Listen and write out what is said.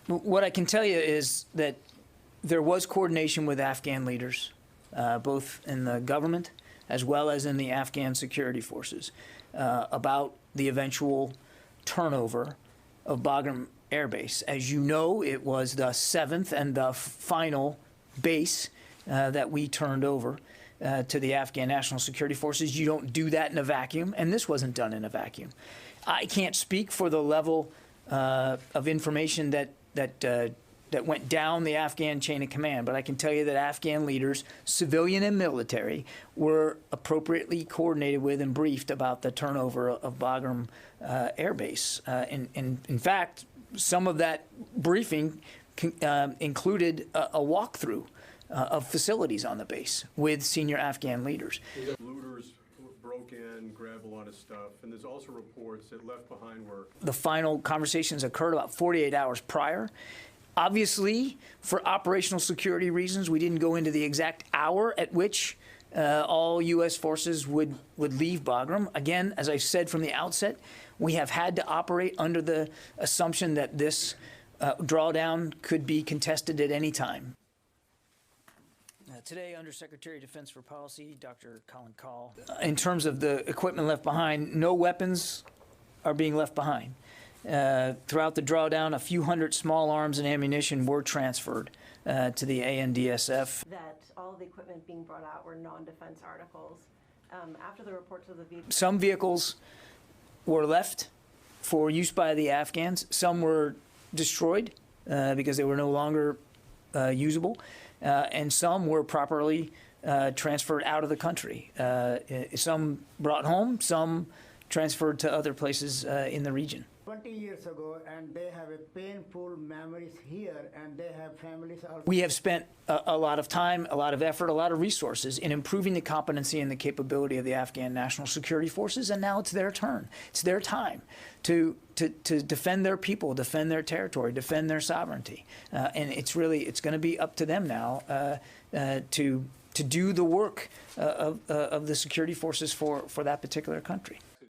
What I can tell you is that there was coordination with Afghan leaders, both in the government as well as in the Afghan security forces, about the eventual turnover of Bagram Air Base. As you know, it was the 7th and the final base that we turned over to the Afghan National Security Forces. You don't do that in a vacuum, and this wasn't done in a vacuum. I can't speak for the level of information that went down the Afghan chain of command, but I can tell you that Afghan leaders, civilian and military, were appropriately coordinated with and briefed about the turnover of Bagram Air Base. In fact, some of that briefing included a walkthrough of facilities on the base with senior Afghan leaders. Looters broke in, grabbed a lot of stuff, and there's also reports that left behind were... The final conversations occurred about 48 hours prior. Obviously, for operational security reasons, we didn't go into the exact hour at which all U.S. forces would leave Bagram. Again, as I said from the outset, we have had to operate under the assumption that this drawdown could be contested at any time. Today, Undersecretary of Defense for Policy, Dr. Colin Kahl. In terms of the equipment left behind, no weapons are being left behind. Throughout the drawdown, a few hundred small arms and ammunition were transferred to the ANDSF. That all of the equipment being brought out were non-defense articles. After the reports of the vehicles... Some vehicles were left for use by the Afghans. Some were destroyed because they were no longer usable. And some were properly transferred out of the country. Some brought home, some transferred to other places in the region. 20 years ago, and they have a painful memories here, and they have families also. We have spent a lot of time, a lot of effort, a lot of resources in improving the competency and the capability of the Afghan National Security Forces, and now it's their turn. It's their time to defend their people, defend their territory, defend their sovereignty. And it's going to be up to them now to do the work of the security forces for that particular country.